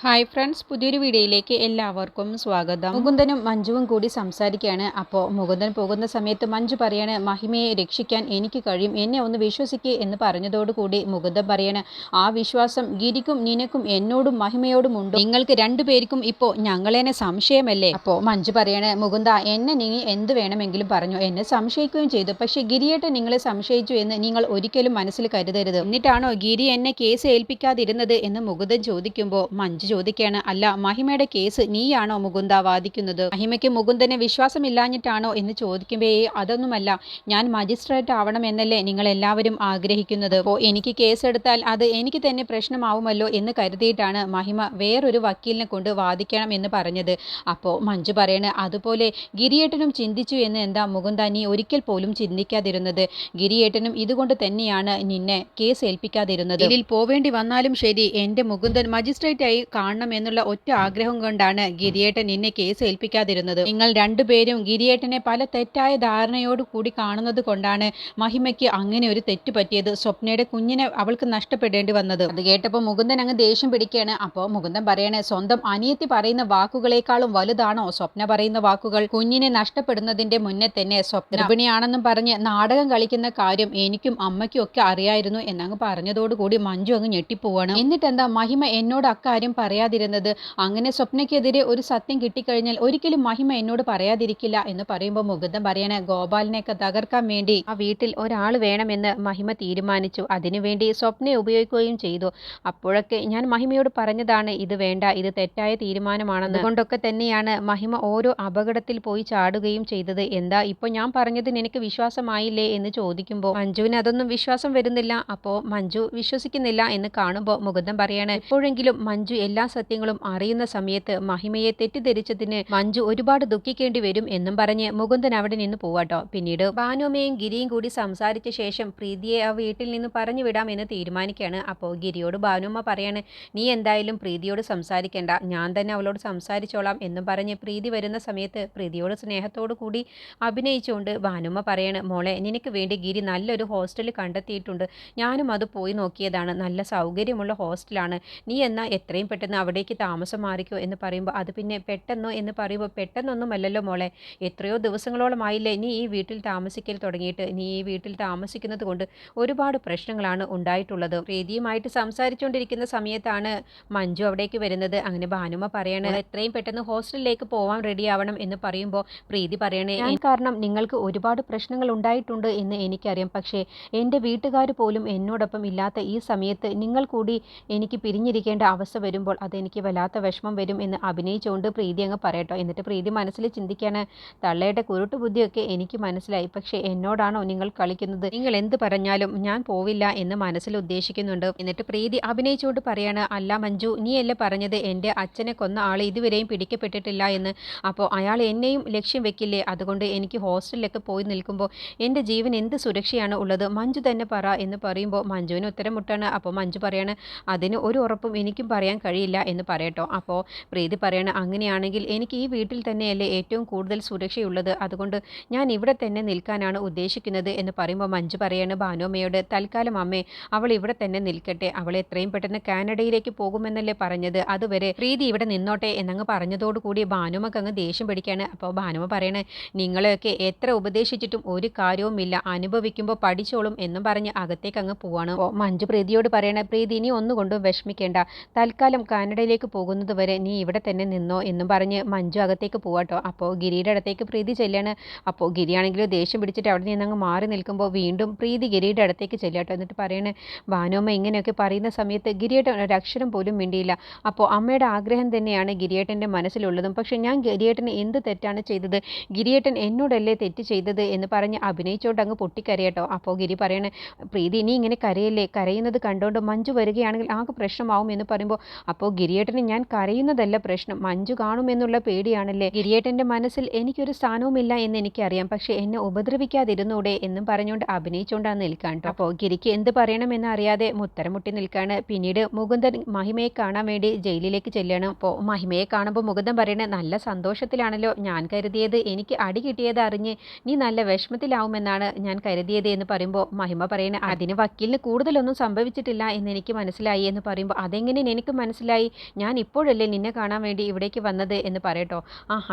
Hi friends, പുതിയൊരു വീഡിയോയിലേക്ക് എല്ലാവർക്കും സ്വാഗതം. മുകുന്ദനും മഞ്ജുവും കൂടി സംസാരിക്കുകയാണ്. അപ്പോൾ മുകുന്ദൻ പോകുന്ന സമയത്ത് മഞ്ജു പറയാണ്, മഹിമയെ രക്ഷിക്കാൻ എനിക്ക് കഴിയും, എന്നെ ഒന്ന് വിശ്വസിക്കുക എന്ന് പറഞ്ഞതോടുകൂടി മുകുന്ദൻ പറയാണ്, ആ വിശ്വാസം ഗിരിക്കും നിനക്കും എന്നോടും മഹിമയോടും ഉണ്ട്. നിങ്ങൾക്ക് രണ്ടുപേർക്കും ഇപ്പോൾ ഞങ്ങളെന്നെ സംശയമല്ലേ? അപ്പോൾ മഞ്ജു പറയാണ്, മുകുന്ദ, എന്നെ നീ എന്ത് വേണമെങ്കിലും പറഞ്ഞു, എന്നെ സംശയിക്കുകയും ചെയ്തു. പക്ഷേ ഗിരിയേട്ടൻ നിങ്ങളെ സംശയിച്ചു എന്ന് നിങ്ങൾ ഒരിക്കലും മനസ്സിൽ കരുതരുത്. എന്നിട്ടാണോ ഗിരി എന്നെ കേസ് ഏൽപ്പിക്കാതിരുന്നത് എന്ന് മുകുന്ദൻ ചോദിക്കുമ്പോൾ മഞ്ജു ചോദിക്കുകയാണ്, അല്ല, മഹിമയുടെ കേസ് നീയാണോ മുകുന്ദ വാദിക്കുന്നത്? മഹിമയ്ക്ക് മുകുന്ദനെ വിശ്വാസമില്ലാഞ്ഞിട്ടാണോ എന്ന് ചോദിക്കുമ്പേ അതൊന്നുമല്ല, ഞാൻ മജിസ്ട്രേറ്റ് ആവണം എന്നല്ലേ നിങ്ങൾ എല്ലാവരും ആഗ്രഹിക്കുന്നത്. അപ്പോൾ എനിക്ക് കേസെടുത്താൽ അത് എനിക്ക് തന്നെ പ്രശ്നമാവുമല്ലോ എന്ന് കരുതിയിട്ടാണ് മഹിമ വേറൊരു വക്കീലിനെ കൊണ്ട് വാദിക്കണം എന്ന് പറഞ്ഞത്. അപ്പോൾ മഞ്ജു പറയണ, അതുപോലെ ഗിരിയേട്ടനും ചിന്തിച്ചു എന്ന് എന്താ മുകുന്ദ നീ ഒരിക്കൽ പോലും ചിന്തിക്കാതിരുന്നത്? ഗിരിയേട്ടനും ഇതുകൊണ്ട് തന്നെയാണ് നിന്നെ കേസ് ഏൽപ്പിക്കാതിരുന്നത്. ഇതിൽ പോവേണ്ടി വന്നാലും ശരി, എൻ്റെ മുകുന്ദൻ മജിസ്ട്രേറ്റായി കാണണം എന്നുള്ള ഒറ്റ ആഗ്രഹം കൊണ്ടാണ് ഗിരിയേട്ടൻ നിന്നെ കേസ് ഏൽപ്പിക്കാതിരുന്നത്. നിങ്ങൾ രണ്ടുപേരും ഗിരിയേട്ടനെ പല തെറ്റായ ധാരണയോട് കൂടി കാണുന്നത് കൊണ്ടാണ് മഹിമയ്ക്ക് അങ്ങനെ ഒരു തെറ്റ് പറ്റിയത്. സ്വപ്നയുടെ കുഞ്ഞിനെ അവൾക്ക് നഷ്ടപ്പെടേണ്ടി വന്നത്. അത് കേട്ടപ്പോൾ മുകുന്ദൻ അങ്ങ് ദേഷ്യം പിടിക്കുകയാണ്. അപ്പോൾ മുകുന്ദൻ പറയണേ, സ്വന്തം അനിയത്തി പറയുന്ന വാക്കുകളേക്കാളും വലുതാണോ സ്വപ്ന പറയുന്ന വാക്കുകൾ? കുഞ്ഞിനെ നഷ്ടപ്പെടുന്നതിന്റെ മുന്നേ തന്നെ സ്വപ്ന ഗർഭിണിയാണെന്നും പറഞ്ഞ് നാടകം കളിക്കുന്ന കാര്യം എനിക്കും അമ്മയ്ക്കും ഒക്കെ അറിയായിരുന്നു എന്നങ്ങ് പറഞ്ഞതോടുകൂടി മഞ്ജു അങ്ങ് ഞെട്ടിപ്പോവാണ്. എന്നിട്ടെന്താ മഹിമ എന്നോട് അക്കാര്യം പറയാതിരുന്നത്? അങ്ങനെ സ്വപ്നയ്ക്കെതിരെ ഒരു സത്യം കിട്ടിക്കഴിഞ്ഞാൽ ഒരിക്കലും മഹിമ എന്നോട് പറയാതിരിക്കില്ല എന്ന് പറയുമ്പോൾ മുകുന്ദൻ പറയണേ, ഗോപാലിനെയൊക്കെ തകർക്കാൻ വേണ്ടി ആ വീട്ടിൽ ഒരാൾ വേണമെന്ന് മഹിമ തീരുമാനിച്ചു. അതിനുവേണ്ടി സ്വപ്നയെ ഉപയോഗിക്കുകയും ചെയ്തു. അപ്പോഴൊക്കെ ഞാൻ മഹിമയോട് പറഞ്ഞതാണ്, ഇത് വേണ്ട, ഇത് തെറ്റായ തീരുമാനമാണെന്ന്. അതുകൊണ്ടൊക്കെ തന്നെയാണ് മഹിമ ഓരോ അപകടത്തിൽ പോയി ചാടുകയും ചെയ്തത്. എന്താ ഇപ്പോൾ ഞാൻ പറഞ്ഞത് നിനക്ക് വിശ്വാസമായില്ലേ എന്ന് ചോദിക്കുമ്പോൾ മഞ്ജുവിന് അതൊന്നും വിശ്വാസം വരുന്നില്ല. അപ്പോൾ മഞ്ജു വിശ്വസിക്കുന്നില്ല എന്ന് കാണുമ്പോൾ മുകുന്ദൻ പറയാണ്, എപ്പോഴെങ്കിലും മഞ്ജു എല്ലാ സത്യങ്ങളും അറിയുന്ന സമയത്ത് മഹിമയെ തെറ്റിദ്ധരിച്ചതിന് മഞ്ജു ഒരുപാട് ദുഃഖിക്കേണ്ടി വരും എന്നും പറഞ്ഞ് മുകുന്ദൻ അവിടെ നിന്ന് പോവാട്ടോ. പിന്നീട് ഭാനുമ്മയും ഗിരിയും കൂടി സംസാരിച്ച ശേഷം പ്രീതിയെ ആ വീട്ടിൽ നിന്ന് പറഞ്ഞു വിടാം എന്ന് തീരുമാനിക്കുകയാണ്. അപ്പോൾ ഗിരിയോട് ഭാനുമ്മ പറയാണ്, നീ എന്തായാലും പ്രീതിയോട് സംസാരിക്കേണ്ട, ഞാൻ തന്നെ അവളോട് സംസാരിച്ചോളാം എന്നും പറഞ്ഞ് പ്രീതി വരുന്ന സമയത്ത് പ്രീതിയോട് സ്നേഹത്തോടു കൂടി അഭിനയിച്ചുകൊണ്ട് ഭാനുമ്മ പറയാണ്, മോളെ, നിനക്ക് വേണ്ടി ഗിരി നല്ലൊരു ഹോസ്റ്റൽ കണ്ടെത്തിയിട്ടുണ്ട്, ഞാനും അത് പോയി നോക്കിയതാണ്, നല്ല സൗകര്യമുള്ള ഹോസ്റ്റലാണ്, നീ എന്നാൽ എത്രയും പെട്ടെന്ന് അവിടേക്ക് താമസം മാറിക്കോ എന്ന് പറയുമ്പോൾ, അത് പിന്നെ പെട്ടെന്നോ എന്ന് പറയുമ്പോൾ, പെട്ടെന്നൊന്നുമല്ലല്ലോ മോളെ, എത്രയോ ദിവസങ്ങളോളമായില്ലേ നീ ഈ വീട്ടിൽ താമസിക്കൽ തുടങ്ങിയിട്ട്. നീ ഈ വീട്ടിൽ താമസിക്കുന്നത് കൊണ്ട് ഒരുപാട് പ്രശ്നങ്ങളാണ് ഉണ്ടായിട്ടുള്ളത്. പ്രീതിയുമായിട്ട് സംസാരിച്ചുകൊണ്ടിരിക്കുന്ന സമയത്താണ് മഞ്ജു അവിടേക്ക് വരുന്നത്. അങ്ങനെ ഭാനുമ്മ പറയണ, എത്രയും പെട്ടെന്ന് ഹോസ്റ്റലിലേക്ക് പോവാൻ റെഡിയാവണം എന്ന് പറയുമ്പോൾ പ്രീതി പറയണേ, ഞാൻ കാരണം നിങ്ങൾക്ക് ഒരുപാട് പ്രശ്നങ്ങൾ ഉണ്ടായിട്ടുണ്ട് എന്ന് എനിക്കറിയാം, പക്ഷേ എൻ്റെ വീട്ടുകാർ പോലും എന്നോടൊപ്പം ഇല്ലാത്ത ഈ സമയത്ത് നിങ്ങൾ കൂടി എനിക്ക് പിരിഞ്ഞിരിക്കേണ്ട അവസ്ഥ വരുമ്പോൾ അതെനിക്ക് വല്ലാത്ത വിഷമം വരും എന്ന് അഭിനയിച്ചുകൊണ്ട് പ്രീതി അങ്ങ് പറയട്ടോ. എന്നിട്ട് പ്രീതി മനസ്സിൽ ചിന്തിക്കാണ്, തള്ളയുടെ കുരുട്ടു ബുദ്ധിയൊക്കെ എനിക്ക് മനസ്സിലായി, പക്ഷേ എന്നോടാണോ നിങ്ങൾ കളിക്കുന്നത്? നിങ്ങൾ എന്ത് പറഞ്ഞാലും ഞാൻ പോവില്ല എന്ന് മനസ്സിൽ ഉദ്ദേശിക്കുന്നുണ്ട്. എന്നിട്ട് പ്രീതി അഭിനയിച്ചുകൊണ്ട് പറയാണ്, അല്ല മഞ്ജു, നീയല്ലേ പറഞ്ഞത് എൻ്റെ അച്ഛനെ കൊന്ന ആൾ ഇതുവരെയും പിടിക്കപ്പെട്ടിട്ടില്ല എന്ന്? അപ്പോൾ അയാൾ എന്നെയും ലക്ഷ്യം വെക്കില്ലേ? അതുകൊണ്ട് എനിക്ക് ഹോസ്റ്റലിലൊക്കെ പോയി നിൽക്കുമ്പോൾ എൻ്റെ ജീവൻ എന്ത് സുരക്ഷയാണ് ഉള്ളത്? മഞ്ജു തന്നെ പറ എന്ന് പറയുമ്പോൾ മഞ്ജുവിന് ഉത്തരം മുട്ടാണ്. അപ്പോൾ മഞ്ജു പറയാണ്, അതിന് ഒരു ഉറപ്പും എനിക്കും പറയാൻ കഴിയില്ല എന്ന് പറയട്ടോ. അപ്പോൾ പ്രീതി പറയണ, അങ്ങനെയാണെങ്കിൽ എനിക്ക് ഈ വീട്ടിൽ തന്നെയല്ലേ ഏറ്റവും കൂടുതൽ സുരക്ഷയുള്ളത്, അതുകൊണ്ട് ഞാൻ ഇവിടെ തന്നെ നിൽക്കാനാണ് ഉദ്ദേശിക്കുന്നത് എന്ന് പറയുമ്പോൾ മഞ്ജു പറയാണ് ഭാനുമ്മയോട്, തൽക്കാലം അമ്മേ അവൾ ഇവിടെ തന്നെ നിൽക്കട്ടെ, അവൾ എത്രയും പെട്ടെന്ന് കാനഡയിലേക്ക് പോകുമെന്നല്ലേ പറഞ്ഞത്, അതുവരെ പ്രീതി ഇവിടെ നിന്നോട്ടെ എന്നങ്ങ് പറഞ്ഞതോടുകൂടി ഭാനുമ്മക്ക് അങ്ങ് ദേഷ്യം പിടിക്കുകയാണ്. അപ്പോൾ ഭാനുമ്മ പറയണേ, നിങ്ങളെയൊക്കെ എത്ര ഉപദേശിച്ചിട്ടും ഒരു കാര്യവുമില്ല, അനുഭവിക്കുമ്പോൾ പഠിച്ചോളും എന്നും പറഞ്ഞ് അകത്തേക്ക് അങ്ങ് പോവാണ്. അപ്പോൾ മഞ്ജു പ്രീതിയോട് പറയണ, പ്രീതി നീ ഒന്നുകൊണ്ടും വിഷമിക്കേണ്ട, തൽക്കാലം കാനഡയിലേക്ക് പോകുന്നത് വരെ നീ ഇവിടെ തന്നെ നിന്നോ എന്നും പറഞ്ഞ് മഞ്ജു അകത്തേക്ക് പോവാട്ടോ. അപ്പോൾ ഗിരിയുടെ അടുത്തേക്ക് പ്രീതി ചെല്ലാണ്. അപ്പോൾ ഗിരിയാണെങ്കിലും ദേഷ്യം പിടിച്ചിട്ട് അവിടെ നിന്ന് അങ്ങ് മാറി നിൽക്കുമ്പോൾ വീണ്ടും പ്രീതി ഗിരിയുടെ അടുത്തേക്ക് ചെല്ലാട്ടോ. എന്നിട്ട് പറയണേ, ഭാനുമ്മ ഇങ്ങനെയൊക്കെ പറയുന്ന സമയത്ത് ഗിരിയേട്ടൻ ഒരക്ഷരം പോലും മിണ്ടിയില്ല. അപ്പോൾ അമ്മയുടെ ആഗ്രഹം തന്നെയാണ് ഗിരിയേട്ടൻ്റെ മനസ്സിലുള്ളതും, പക്ഷേ ഞാൻ ഗിരിയേട്ടന് എന്ത് തെറ്റാണ് ചെയ്തത്? ഗിരിയേട്ടൻ എന്നോടല്ലേ തെറ്റ് ചെയ്തത് എന്ന് പറഞ്ഞ് അഭിനയിച്ചോണ്ട് അങ്ങ് പൊട്ടിക്കരയട്ടോ. അപ്പോൾ ഗിരി പറയണേ, പ്രീതി നീ ഇങ്ങനെ കരയല്ലേ, കരയുന്നത് കണ്ടോണ്ട് മഞ്ജു വരികയാണെങ്കിൽ ആകെ പ്രശ്നമാവും എന്ന് പറയുമ്പോൾ, അപ്പോൾ ഗിരിയേട്ടന് ഞാൻ കരയുന്നതല്ല പ്രശ്നം, മഞ്ജു കാണുമെന്നുള്ള പേടിയാണല്ലേ? ഗിരിയേട്ടൻ്റെ മനസ്സിൽ എനിക്കൊരു സ്ഥാനവുമില്ല എന്ന് എനിക്കറിയാം, പക്ഷേ എന്നെ ഉപദ്രവിക്കാതിരുന്നൂടെ എന്നും പറഞ്ഞുകൊണ്ട് അഭിനയിച്ചുകൊണ്ടാണ് നിൽക്കാൻ കേട്ടോ. അപ്പോൾ ഗിരിക്ക് എന്ത് പറയണമെന്ന് അറിയാതെ മുത്തരം മുട്ടി നിൽക്കാണ്. പിന്നീട് മുകുന്ദൻ മഹിമയെ കാണാൻ വേണ്ടി ജയിലിലേക്ക് ചെല്ലണം. അപ്പോൾ മഹിമയെ കാണുമ്പോൾ മുകുന്ദൻ പറയണേ, നല്ല സന്തോഷത്തിലാണല്ലോ, ഞാൻ കരുതിയത് എനിക്ക് അടി കിട്ടിയത് അറിഞ്ഞ് നീ നല്ല വിഷമത്തിലാവുമെന്നാണ് ഞാൻ കരുതിയത് എന്ന് പറയുമ്പോൾ മഹിമ പറയണേ, അതിന് വക്കീലിന് കൂടുതലൊന്നും സംഭവിച്ചിട്ടില്ല എന്ന് എനിക്ക് മനസ്സിലായി എന്ന് പറയുമ്പോൾ, അതെങ്ങനെ എനിക്ക് മനസ്സിലായി? മനസ്സിലായി? ഞാൻ ഇപ്പോഴല്ലേ നിന്നെ കാണാൻ വേണ്ടി ഇവിടേക്ക് വന്നത് എന്ന് പറയട്ടോ.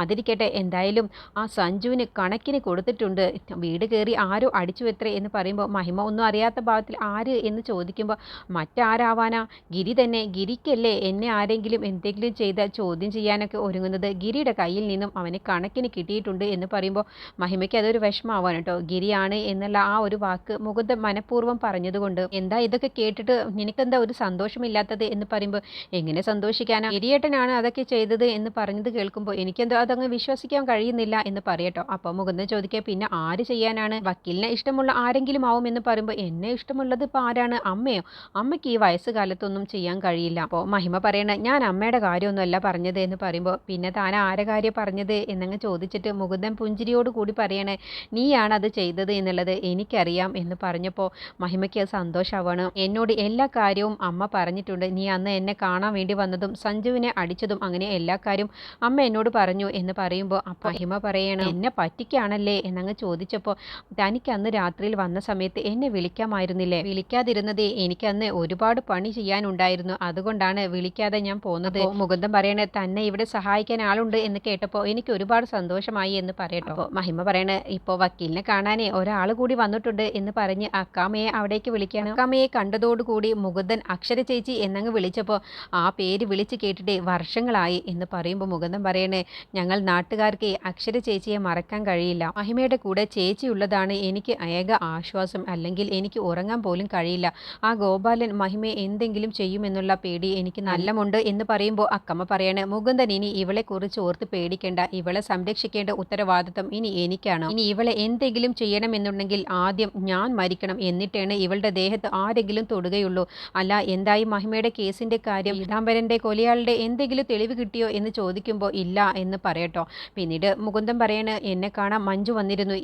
അതിരിക്കട്ടെ, എന്തായാലും ആ സഞ്ജുവിന് കണക്കിന് കൊടുത്തിട്ടുണ്ട്. വീട് കയറി ആരോ അടിച്ചു എത്രേ എന്ന് പറയുമ്പോൾ മഹിമ ഒന്നും അറിയാത്ത ഭാവത്തിൽ ആര് എന്ന് ചോദിക്കുമ്പോൾ മറ്റാരാവാനാ, ഗിരി തന്നെ. ഗിരിക്കല്ലേ എന്നെ ആരെങ്കിലും എന്തെങ്കിലും ചെയ്താൽ ചോദ്യം ചെയ്യാനൊക്കെ ഒരുങ്ങുന്നത്. ഗിരിയുടെ കയ്യിൽ നിന്നും അവന് കണക്കിന് കിട്ടിയിട്ടുണ്ട് എന്ന് പറയുമ്പോൾ മഹിമയ്ക്ക് അതൊരു വിഷമാവാൻ കേട്ടോ. ഗിരിയാണ് എന്നുള്ള ആ ഒരു വാക്ക് മുകുന്ദൻ മനഃപൂർവ്വം പറഞ്ഞതുകൊണ്ട്. എന്താ ഇതൊക്കെ കേട്ടിട്ട് നിനക്കെന്താ ഒരു സന്തോഷമില്ലാത്തത് എന്ന് പറയുമ്പോൾ എങ്ങനെ സന്തോഷിക്കാനാ, ഗിരിയേട്ടനാണ് അതൊക്കെ ചെയ്തത് എന്ന് പറഞ്ഞത് കേൾക്കുമ്പോൾ എനിക്കെന്തോ അതങ്ങ് വിശ്വസിക്കാൻ കഴിയുന്നില്ല എന്ന് പറയട്ടോ. അപ്പോൾ മുകുന്ദൻ ചോദിക്കുക, പിന്നെ ആര് ചെയ്യാനാണ്, വക്കീലിനെ ഇഷ്ടമുള്ള ആരെങ്കിലും ആവും എന്ന് പറയുമ്പോൾ എന്നെ ഇഷ്ടമുള്ളത് ഇപ്പോൾ ആരാണ്, അമ്മയോ? അമ്മയ്ക്ക് ഈ വയസ്സുകാലത്തൊന്നും ചെയ്യാൻ കഴിയില്ല. അപ്പോൾ മഹിമ പറയണ, ഞാൻ അമ്മയുടെ കാര്യമൊന്നുമല്ല പറഞ്ഞത് എന്ന് പറയുമ്പോൾ പിന്നെ താൻ ആരെ കാര്യം പറഞ്ഞത് എന്നങ്ങ് ചോദിച്ചിട്ട് മുകുന്ദൻ പുഞ്ചിരിയോട് കൂടി പറയണേ, നീയാണ് അത് ചെയ്തത് എന്നുള്ളത് എനിക്കറിയാം എന്ന് പറഞ്ഞപ്പോൾ മഹിമയ്ക്ക് അത് സന്തോഷമാവണം. എന്നോട് എല്ലാ കാര്യവും അമ്മ പറഞ്ഞിട്ടുണ്ട്. നീ അന്ന് എന്നെ കാണാൻ വേണ്ടി വന്നതും സഞ്ജുവിനെ അടിച്ചതും അങ്ങനെ എല്ലാ കാര്യവും അമ്മ എന്നോട് പറഞ്ഞു എന്ന് പറയുമ്പോൾ അപ്പോൾ മഹിമ പറയണം, എന്നെ പറ്റിക്കാണല്ലേ എന്നങ്ങ് ചോദിച്ചപ്പോൾ തനിക്ക് അന്ന് രാത്രിയിൽ വന്ന സമയത്ത് എന്നെ വിളിക്കാമായിരുന്നില്ലേ? വിളിക്കാതിരുന്നത് എനിക്കന്ന് ഒരുപാട് പണി ചെയ്യാനുണ്ടായിരുന്നു, അതുകൊണ്ടാണ് വിളിക്കാതെ ഞാൻ പോകുന്നത്. മുകുന്ദൻ പറയണേ, തന്നെ ഇവിടെ സഹായിക്കാൻ ആളുണ്ട് എന്ന് കേട്ടപ്പോൾ എനിക്ക് ഒരുപാട് സന്തോഷമായി എന്ന് പറയട്ടോ. മഹിമ പറയണേ, ഇപ്പോൾ വക്കീലിനെ കാണാനേ ഒരാൾ കൂടി വന്നിട്ടുണ്ട് എന്ന് പറഞ്ഞ് അക്കാമയെ അവിടേക്ക് വിളിക്കുകയാണ്. അക്കാമയെ കണ്ടതോടുകൂടി മുകുന്ദൻ അക്ഷര ചേച്ചി എന്നങ്ങ് വിളിച്ചപ്പോൾ ആ പേര് വിളിച്ച് കേട്ടിട്ട് വർഷങ്ങളായി എന്ന് പറയുമ്പോൾ മുകുന്ദൻ പറയണേ, ഞങ്ങൾ നാട്ടുകാർക്ക് അക്ഷര ചേച്ചിയെ മറക്കാൻ കഴിയില്ല. മഹിമയുടെ കൂടെ ചേച്ചി ഉള്ളതാണ് എനിക്ക് ഏക ആശ്വാസം, അല്ലെങ്കിൽ എനിക്ക് ഉറങ്ങാൻ പോലും കഴിയില്ല. ആ ഗോപാലൻ മഹിമയെ എന്തെങ്കിലും ചെയ്യുമെന്നുള്ള പേടി എനിക്ക് നല്ലമുണ്ട് എന്ന് പറയുമ്പോൾ അക്കമ്മ പറയണേ, മുകുന്ദൻ ഇനി ഇവളെ കുറിച്ച് ഓർത്ത് പേടിക്കേണ്ട, ഇവളെ സംരക്ഷിക്കേണ്ട ഉത്തരവാദിത്വം ഇനി എനിക്കാണ്. ഇനി ഇവളെ എന്തെങ്കിലും ചെയ്യണമെന്നുണ്ടെങ്കിൽ ആദ്യം ഞാൻ മരിക്കണം, എന്നിട്ടാണ് ഇവളുടെ ദേഹത്ത് ആരെങ്കിലും തൊടുകയുള്ളൂ. അല്ല, എന്തായി മഹിമയുടെ കേസിന്റെ കാര്യം? പീതാംബരന്റെ കൊലയാളുടെ എന്തെങ്കിലും തെളിവ് കിട്ടിയോ എന്ന് ചോദിക്കുമ്പോൾ ഇല്ല എന്ന് പറയട്ടോ. പിന്നീട് മുകുന്ദൻ പറയണ, എന്നെ കാണാൻ മഞ്ജു വന്നിരുന്നു,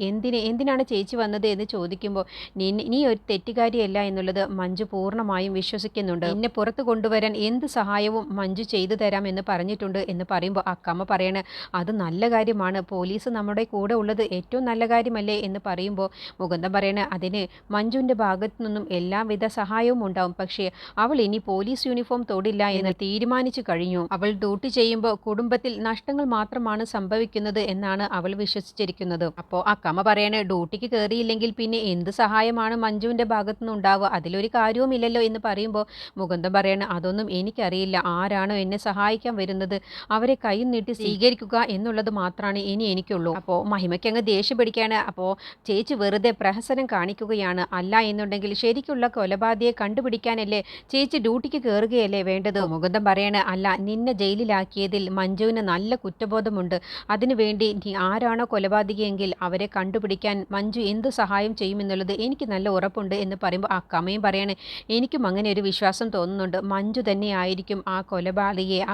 എന്തിനാണ് ചേച്ചി വന്നത് എന്ന് ചോദിക്കുമ്പോൾ നീ ഒരു തെറ്റുകാരിയല്ല എന്നുള്ളത് മഞ്ജു പൂർണ്ണമായും വിശ്വസിക്കുന്നുണ്ട്. എന്നെ പുറത്തു കൊണ്ടുവരാൻ എന്ത് സഹായവും മഞ്ജു ചെയ്തു തരാം എന്ന് പറഞ്ഞിട്ടുണ്ട് എന്ന് പറയുമ്പോൾ അക്കമ്മ പറയണ, അത് നല്ല കാര്യമാണ്, പോലീസ് നമ്മുടെ കൂടെ ഉള്ളത് ഏറ്റവും നല്ല കാര്യമല്ലേ എന്ന് പറയുമ്പോൾ മുകുന്ദൻ പറയണ, അതിന് മഞ്ജുവിൻ്റെ ഭാഗത്തു നിന്നും എല്ലാവിധ സഹായവും ഉണ്ടാവും, പക്ഷേ അവൾ ഇനി പോലീസ് യൂണിഫോം തൊടില്ല എന്ന് തീരുമാനിച്ചു കഴിഞ്ഞു. അവൾ ഡ്യൂട്ടി ചെയ്യുമ്പോൾ കുടുംബത്തിൽ നഷ്ടങ്ങൾ മാത്രമാണ് സംഭവിക്കുന്നത് എന്നാണ് അവൾ വിശ്വസിച്ചിരിക്കുന്നത്. അപ്പോൾ അക്കമ്മ പറയണ, ഡ്യൂട്ടിക്ക് കയറിയില്ലെങ്കിൽ പിന്നെ എന്ത് സഹായമാണ് മഞ്ജുവിൻ്റെ ഭാഗത്തു നിന്ന് ഉണ്ടാവുക, അതിലൊരു കാര്യവുമില്ലല്ലോ എന്ന് പറയുമ്പോൾ മുകുന്ദൻ പറയണ, അതൊന്നും എനിക്കറിയില്ല, ആരാണോ എന്നെ സഹായിക്കാൻ വരുന്നത് അവരെ കൈ നീട്ടി സ്വീകരിക്കുക എന്നുള്ളത് മാത്രമാണ് ഇനി എനിക്കുള്ളൂ. അപ്പോൾ മഹിമയ്ക്ക് അങ്ങ് ദേഷ്യം പിടിക്കുകയാണ്. അപ്പോൾ ചേച്ചി വെറുതെ പ്രഹസനം കാണിക്കുകയാണ്, അല്ല എന്നുണ്ടെങ്കിൽ ശരിക്കുള്ള കൊലപാതകയെ കണ്ടുപിടിക്കാനല്ലേ ചേച്ചി ഡ്യൂട്ടിക്ക് കയറുകയല്ലേ വേണ്ടത്? മുകുന്ദൻ പറയണ, അല്ല, നിന്നെ ജയിലിലാക്കിയതിൽ മഞ്ജുവിന് നല്ല കുറ്റബോധമുണ്ട്, അതിനുവേണ്ടി നീ ആരാണോ കൊലപാതകിയെങ്കിൽ അവരെ കണ്ടുപിടിക്കാൻ മഞ്ജു എന്ത് സഹായം ചെയ്യുമെന്നുള്ളത് എനിക്ക് നല്ല ഉറപ്പുണ്ട് എന്ന് പറയുമ്പോൾ അക്കമ്മയും പറയണേ, എനിക്കും അങ്ങനെ ഒരു വിശ്വാസം തോന്നുന്നുണ്ട്, മഞ്ജു തന്നെയായിരിക്കും ആ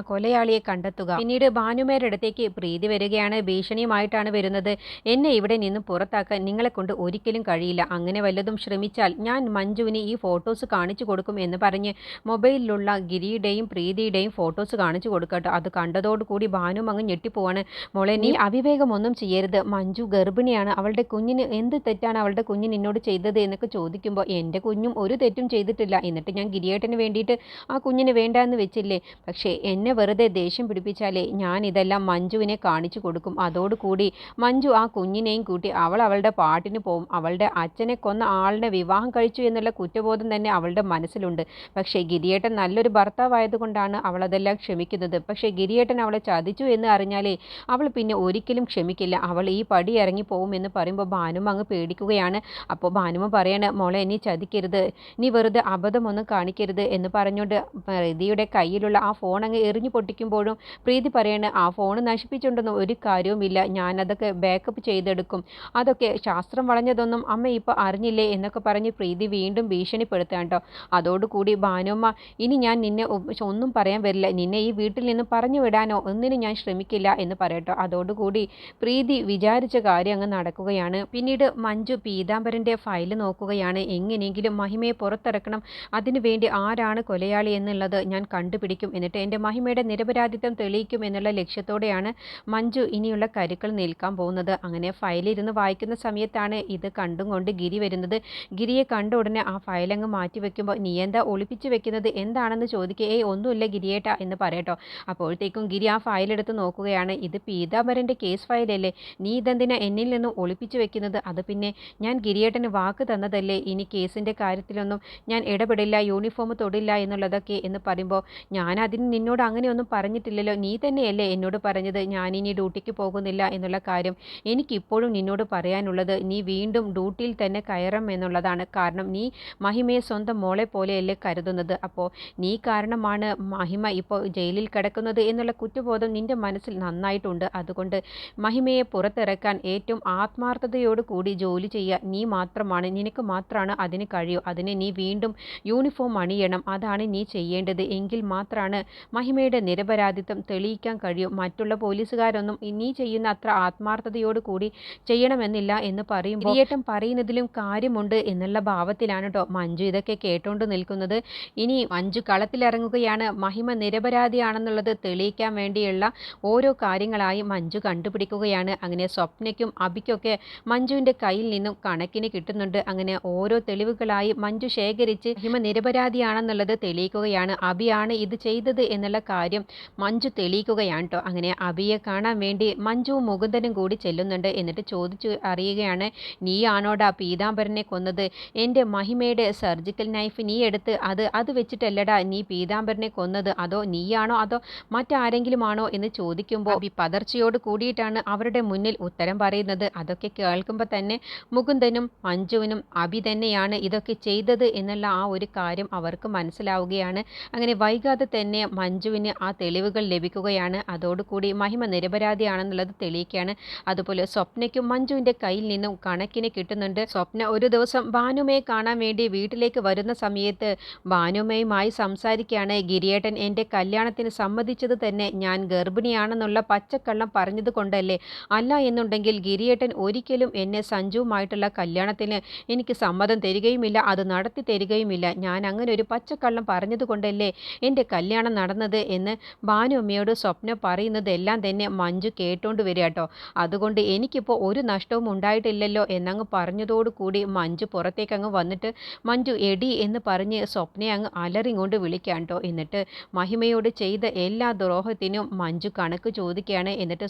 കൊലയാളിയെ കണ്ടെത്തുക. പിന്നീട് ഭാനുമേരുടെ അടുത്തേക്ക് പ്രീതി വരികയാണ്. ഭീഷണിയുമായിട്ടാണ് വരുന്നത്. എന്നെ ഇവിടെ നിന്നും പുറത്താക്കാൻ നിങ്ങളെ കൊണ്ട് ഒരിക്കലും കഴിയില്ല, അങ്ങനെ വല്ലതും ശ്രമിച്ചാൽ ഞാൻ മഞ്ജുവിന് ഈ ഫോട്ടോസ് കാണിച്ചു കൊടുക്കും എന്ന് പറഞ്ഞ് മൊബൈലിലുള്ള ഗിരിയുടെയും പ്രീതിയുടെയും ഫോട്ടോസ് കാണിച്ചു കൊടുക്കട്ടോ. അത് കണ്ടതോടുകൂടി ഭാനും അങ്ങ് ഞെട്ടിപ്പോവാണ്. മോളെ, നീ അവിവേകമൊന്നും ചെയ്യരുത്, മഞ്ജു ഗർഭിണിയാണ്, അവളുടെ കുഞ്ഞിന് എന്ത് തെറ്റാണ് അവളുടെ കുഞ്ഞിന് എന്നോട് ചെയ്തത് എന്നൊക്കെ ചോദിക്കുമ്പോൾ എൻ്റെ കുഞ്ഞും ഒരു തെറ്റും ചെയ്തിട്ടില്ല, എന്നിട്ട് ഞാൻ ഗിരിയേട്ടന് വേണ്ടിയിട്ട് ആ കുഞ്ഞിന് വേണ്ടാന്ന് വെച്ചില്ലേ, പക്ഷേ എന്നെ വെറുതെ ദേഷ്യം പിടിപ്പിച്ചാലേ ഞാൻ ഇതെല്ലാം മഞ്ജുവിനെ കാണിച്ചു കൊടുക്കും, അതോടുകൂടി മഞ്ജു ആ കുഞ്ഞിനെയും കൂട്ടി അവളുടെ പാട്ടിന് പോവും. അവളുടെ അച്ഛനെ കൊന്ന ആളിനെ വിവാഹം കഴിച്ചു എന്നുള്ള കുറ്റബോധം തന്നെ അവളുടെ മനസ്സിലുണ്ട്. പക്ഷേ ഗിരിയേട്ടൻ നല്ലൊരു ഭർത്താവായതുകൊണ്ടാണ് അവൾ അതെല്ലാം ക്ഷമിക്കുന്നത്. പക്ഷേ ഗിരിയേട്ടൻ അവളെ ചതിച്ചു എന്ന് അറിഞ്ഞാലേ അവൾ പിന്നെ ഒരിക്കലും ക്ഷമിക്കില്ല, അവൾ ഈ പടി ഇറങ്ങി പോകും എന്ന് പറയുമ്പോൾ ഭാനുമ അങ്ങ് പേടിക്കുകയാണ്. അപ്പോൾ ഭാനുമ പറയണ, മോളെ, നീ ചതിക്കരുത്, നീ വെറുതെ അബദ്ധമൊന്നും കാണിക്കരുത് എന്ന് പറഞ്ഞുകൊണ്ട് പ്രീതിയുടെ കയ്യിലുള്ള ആ ഫോൺ അങ്ങ് എറിഞ്ഞു പൊട്ടിക്കുമ്പോഴും പ്രീതി പറയണ, ആ ഫോൺ നശിപ്പിച്ചുകൊണ്ടൊന്നും ഒരു കാര്യവുമില്ല, ഞാനതൊക്കെ ബാക്കപ്പ് ചെയ്തെടുക്കും, അതൊക്കെ ശാസ്ത്രം വളഞ്ഞതൊന്നും അമ്മ ഇപ്പോൾ അറിഞ്ഞില്ലേ എന്നൊക്കെ പറഞ്ഞ് പ്രീതി വീണ്ടും ഭീഷണിപ്പെടുത്താൻ കേട്ടോ. അതോടുകൂടി ഭാനുമ്മ, ഇനി ഞാൻ നിന്നെ ഒന്നും പറയാൻ വരില്ല, നിന്നെ ഈ വീട്ടിൽ നിന്ന് പറഞ്ഞു വിടാനോ ഒന്നിനും ഞാൻ ശ്രമിക്കില്ല എന്ന് പറയട്ടോ. അതോടുകൂടി പ്രീതി വിചാരിച്ച കാര്യം അങ്ങ് നടക്കുകയാണ്. പിന്നീട് മഞ്ജു പീതാംബരൻ്റെ ഫയൽ നോക്കുകയാണ്. എങ്ങനെയെങ്കിലും മഹിമയെ പുറത്തിറക്കണം, അതിനുവേണ്ടി ആരാണ് കൊലയാളി എന്നുള്ളത് ഞാൻ കണ്ടുപിടിക്കും, എന്നിട്ട് എൻ്റെ മഹിമയുടെ നിരപരാധിത്വം തെളിയിക്കും എന്നുള്ള ലക്ഷ്യത്തോടെയാണ് മഞ്ജു ഇനിയുള്ള കരുക്കൾ നിൽക്കാൻ പോകുന്നത്. അങ്ങനെ ഫയലിരുന്ന് വായിക്കുന്ന സമയത്താണ് ഇത് കണ്ടും കൊണ്ട് ഗിരി വരുന്നത്. ഗിരിയെ കണ്ട ഉടനെ ആ ഫയലങ്ങ് മാറ്റി വെക്കുമ്പോൾ, നീ എന്താ ഒളിപ്പിച്ച് വെക്കുന്നത്, എന്താണെന്ന് ചോദിക്കുക. ഒന്നുമില്ല ഗിരിയേട്ട എന്ന് പറയട്ടോ. അപ്പോഴത്തേക്കും ഗിരി ആ ഫയലെടുത്ത് നോക്കുകയാണ്. ഇത് പീതാംബരൻ്റെ കേസ് ഫയലല്ലേ, നീ ഇതെന്തിനാ എന്നിൽ നിന്നും ഒളിപ്പിച്ചു വെക്കുന്നത്? അത് പിന്നെ ഞാൻ ഗിരിയേട്ടന് വാക്ക് തന്നതല്ലേ, ഇനി കേസിൻ്റെ കാര്യത്തിലൊന്നും ഞാൻ ഇടപെടില്ല, യൂണിഫോം തൊടില്ല എന്നുള്ളതൊക്കെ എന്ന് പറയുമ്പോൾ, ഞാൻ അതിന് നിന്നോട് അങ്ങനെയൊന്നും പറഞ്ഞിട്ടില്ലല്ലോ, നീ തന്നെയല്ലേ എന്നോട് പറഞ്ഞത് ഞാനിനി ഡ്യൂട്ടിക്ക് പോകുന്നില്ല എന്നുള്ള കാര്യം. എനിക്കിപ്പോഴും നിന്നോട് പറയാനുള്ളത് നീ വീണ്ടും ഡ്യൂട്ടിയിൽ തന്നെ കയറണം എന്നുള്ളതാണ്. കാരണം നീ മഹിമയെ സ്വന്തം മോളെ പോലെയല്ലേ കരുതുന്നത്. അപ്പോൾ നീ കാരണമാണ് മഹിമ ഇപ്പോൾ ജയിലിൽ കിടക്കുന്നത് എന്നുള്ള കുറ്റബോധം നിൻ്റെ മനസ്സിൽ നന്നായിട്ടുണ്ട്. അതുകൊണ്ട് മഹിമയെ പുറത്തിറക്കാൻ ഏറ്റവും ആത്മാർത്ഥതയോട് കൂടി ജോലി ചെയ്യുക നീ മാത്രമാണ്, നിനക്ക് മാത്രമാണ് അതിന് കഴിയൂ. അതിന് നീ വീണ്ടും യൂണിഫോം അണിയണം, അതാണ് നീ ചെയ്യേണ്ടത്. എങ്കിൽ മാത്രമാണ് മഹിമയുടെ നിരപരാധിത്വം തെളിയിക്കാൻ കഴിയും. മറ്റുള്ള പോലീസുകാരൊന്നും നീ ചെയ്യുന്ന അത്ര ആത്മാർത്ഥതയോട് കൂടി ചെയ്യണമെന്നില്ല എന്ന് പറയുമ്പോൾ ഗിരിയേട്ടൻ പറയുന്നതിലും കാര്യമുണ്ട് എന്നുള്ള ഭാവത്തിലാണ് കേട്ടോ മഞ്ജു ഇതൊക്കെ കേട്ടോണ്ട് നിൽക്കുന്നത്. ഇനി മഞ്ജു കളത്തിലിറങ്ങുകയാണ്. മഹിമ നിരപരാധിയാണെന്നുള്ളത് തെളിയിക്കാൻ വേണ്ടിയുള്ള ഓരോ കാര്യങ്ങളായി മഞ്ജു കണ്ടുപിടിക്കുകയാണ്. അങ്ങനെ സ്വപ്നയ്ക്കും അഭിക്കൊക്കെ മഞ്ജുവിൻ്റെ കയ്യിൽ നിന്നും കണക്കിന് കിട്ടുന്നുണ്ട്. അങ്ങനെ ഓരോ തെളിവുകളായി മഞ്ജു ശേഖരിച്ച് മഹിമ നിരപരാധിയാണെന്നുള്ളത് തെളിയിക്കുകയാണ്. അഭിയാണ് ഇത് ചെയ്തത് എന്നുള്ള കാര്യം മഞ്ജു തെളിയിക്കുകയാണ് കേട്ടോ. അങ്ങനെ അഭിയെ കാണാൻ വേണ്ടി മഞ്ജുവും മുകുന്ദനും കൂടി ചെല്ലുന്നുണ്ട്. എന്നിട്ട് ചോദിച്ചു അറിയുകയാണ്, നീയാണോടാ പീതാംബരനെ കൊന്നത്? എൻ്റെ മഹിമയുടെ സർജിക്കൽ നൈഫ് നീ എടുത്ത് അത് വെച്ചിട്ടല്ലടാ നീ പീതാംബരനെ കൊന്നത്, അതോ നീയാണോ അതോ മറ്റാരെങ്കിലുമാണോ എന്ന് ചോദിക്കുമ്പോൾ അഭി പതർച്ചയോട് കൂടിയിട്ടാണ് അവരുടെ മുന്നിൽ ഉത്തരം പറയുന്നത്. അതൊക്കെ കേൾക്കുമ്പോൾ തന്നെ മുകുന്ദനും മഞ്ജുവിനും അഭി തന്നെയാണ് ഇതൊക്കെ ചെയ്തത് എന്നുള്ള ആ ഒരു കാര്യം അവർക്ക് മനസ്സിലാവുകയാണ്. അങ്ങനെ വൈകാതെ തന്നെ മഞ്ജുവിന് ആ തെളിവുകൾ ലഭിക്കുകയാണ്. അതോടുകൂടി മഹിമ നിരപരാധിയാണെന്നുള്ളത് തെളിയിക്കുകയാണ്. അതുപോലെ സ്വപ്നയ്ക്കും മഞ്ജുവിൻ്റെ കയ്യിൽ നിന്നും കണക്കിന് കിട്ടുന്നുണ്ട്. സ്വപ്ന ഒരു ദിവസം ഭാനുമയെ കാണാൻ വേണ്ടി വീട്ടിലേക്ക് വരുന്ന സമയത്ത് ഭാനുമയുമായി സംസാരിക്കുകയാണ്. ഗിരിയേട്ടൻ എൻ്റെ കല്യാണത്തിന് സമ്മതിച്ചത് തന്നെ ഞാൻ ഗർഭിണിയാണെന്നുള്ള പച്ചക്കള്ളം പറഞ്ഞത് കൊണ്ടല്ലേ, അല്ല എന്നുണ്ടെങ്കിൽ ഗിരിയേട്ടൻ ഒരിക്കലും എന്നെ സഞ്ജുവുമായിട്ടുള്ള കല്യാണത്തിന് എനിക്ക് സമ്മതം തരികയുമില്ല, അത് നടത്തി തരികയുമില്ല. ഞാൻ അങ്ങനെ ഒരു പച്ചക്കള്ളം പറഞ്ഞത് കൊണ്ടല്ലേ എൻ്റെ കല്യാണം നടന്നത് എന്ന് ഭാനുമ്മയോട് സ്വപ്ന പറയുന്നതെല്ലാം തന്നെ മഞ്ജു കേട്ടോണ്ട് വരിക കേട്ടോ. അതുകൊണ്ട് എനിക്കിപ്പോൾ ഒരു നഷ്ടവും ഉണ്ടായിട്ടില്ലല്ലോ എന്നങ്ങ് പറഞ്ഞതോടുകൂടി മഞ്ജു പുറത്തേക്ക് അങ്ങ് വന്നിട്ട് മഞ്ജു എടി എന്ന് പറഞ്ഞ് സ്വപ്നയെ അങ്ങ് അലറിങ്ങോണ്ട് വിളിക്കാൻ കേട്ടോ. എന്നിട്ട് മഹിമയോട് ചെയ്ത എല്ലാ ദ്രോഹത്തിനും മഞ്ജു കണക്ക് ചോദിക്കുകയാണ്. എന്നിട്ട്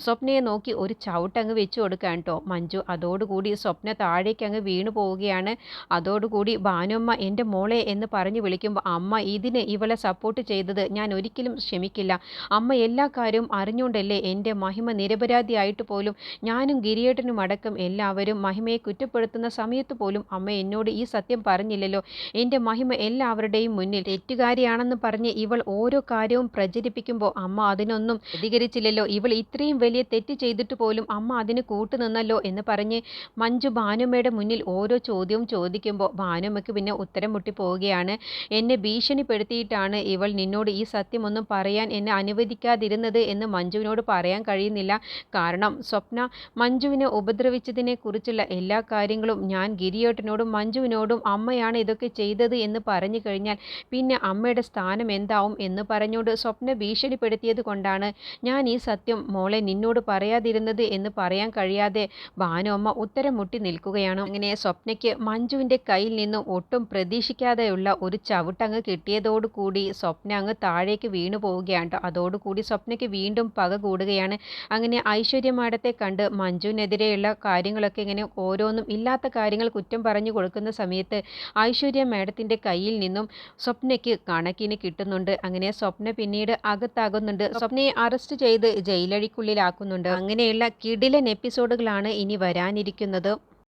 സ്വപ്നയെ നോക്കി ഒരു ചവിട്ടങ്ങ് വെച്ച് കൊടുക്കാൻ കേട്ടോ മഞ്ജു. അതോടുകൂടി സ്വപ്ന താഴേക്ക് അങ്ങ് വീണു പോവുകയാണ്. അതോടുകൂടി ഭാനുമ്മ എൻ്റെ മോളെ എന്ന് പറഞ്ഞ് വിളിക്കുമ്പോൾ, അമ്മ ഇതിന് ഇവളെ സപ്പോർട്ട് ചെയ്തത് ഞാൻ ഒരിക്കലും ക്ഷമിക്കില്ല. അമ്മ എല്ലാ കാര്യവും അറിഞ്ഞുകൊണ്ടല്ലേ എൻ്റെ മഹിമ നിരപരാധിയായിട്ട് പോലും ഞാനും ഗിരിയേട്ടനും അടക്കം എല്ലാവരും മഹിമയെ കുറ്റപ്പെടുത്തുന്ന സമയത്ത് പോലും അമ്മ എന്നോട് ഈ സത്യം പറഞ്ഞില്ലല്ലോ. എൻ്റെ മഹിമ എല്ലാവരുടെയും മുന്നിൽ തെറ്റുകാരിയാണെന്ന് പറഞ്ഞ് ഇവൾ ഓരോ കാര്യവും പ്രചരിപ്പിക്കുമ്പോൾ അമ്മ അതിനൊന്നും പ്രതികരിച്ചില്ലല്ലോ. ഇവൾ ഇത്രയും വലിയ തെറ്റ് ചെയ്തിട്ട് പോലും അമ്മ അതിന് കൂട്ടുനിന്നല്ലോ എന്ന് പറഞ്ഞ് മഞ്ജു ഭാനുമ്മയുടെ മുന്നിൽ ഓരോ ചോദ്യവും ചോദിക്കുമ്പോൾ ഭാനുമ്മയ്ക്ക് പിന്നെ ഉത്തരം മുട്ടി പോവുകയാണ്. എന്നെ ഭീഷണിപ്പെടുത്തിയിട്ടാണ് ഇവൾ നിന്നോട് ഈ സത്യമൊന്നും പറയാൻ എന്നെ അനുവദിക്കാതിരുന്നത് എന്ന് മഞ്ജുവിനോട് പറയാൻ കഴിയുന്നില്ല. കാരണം സ്വപ്ന മഞ്ജുവിനെ ഉപദ്രവിച്ചതിനെ കുറിച്ചുള്ള എല്ലാ കാര്യങ്ങളും ഞാൻ ഗിരിയേട്ടനോടും മഞ്ജുവിനോടും അമ്മയാണ് ഇതൊക്കെ ചെയ്തത് എന്ന് പറഞ്ഞു കഴിഞ്ഞാൽ പിന്നെ അമ്മയുടെ സ്ഥാനം എന്താവും എന്ന് പറഞ്ഞുകൊണ്ട് സ്വപ്ന ഭീഷണിപ്പെടുത്തിയത് കൊണ്ടാണ് ഞാൻ ഈ സത്യം മോളെ നിന്നോട് പറയാതിരുന്നത് എന്ന് പറയാൻ കഴിയാതെ ഭാനുമ്മ ഉത്തരം മുട്ടി നിൽക്കുകയാണ്. അങ്ങനെ സ്വപ്നയ്ക്ക് മഞ്ജുവിൻ്റെ കയ്യിൽ നിന്നും ഒട്ടും പ്രതീക്ഷിക്കാതെയുള്ള ഒരു ചവിട്ടങ്ങ് കിട്ടിയതോടുകൂടി സ്വപ്ന അങ്ങ് താഴേക്ക് വീണു പോവുകയാണ്. അതോടുകൂടി സ്വപ്നയ്ക്ക് വീണ്ടും പക കൂടുകയാണ്. അങ്ങനെ ഐശ്വര്യ മാഡത്തെ കണ്ട് മഞ്ജുവിനെതിരെയുള്ള കാര്യങ്ങളൊക്കെ ഇങ്ങനെ ഓരോന്നും ഇല്ലാത്ത കാര്യങ്ങൾ കുറ്റം പറഞ്ഞു കൊടുക്കുന്ന സമയത്ത് ഐശ്വര്യ മാഡത്തിൻ്റെ കയ്യിൽ നിന്നും സ്വപ്നയ്ക്ക് കണക്കിന് കിട്ടുന്നുണ്ട്. അങ്ങനെ സ്വപ്ന പിന്നീട് അകത്താകുന്നുണ്ട്. സ്വപ്നയെ അറസ്റ്റ് ചെയ്ത് ജയിലഴിക്കുള്ളിലാക്കുന്നുണ്ട്. അങ്ങനെയുള്ള കിടിലൻ എപ്പിസോഡുകളാണ് ഇനി വരാനിരിക്കുന്നത്.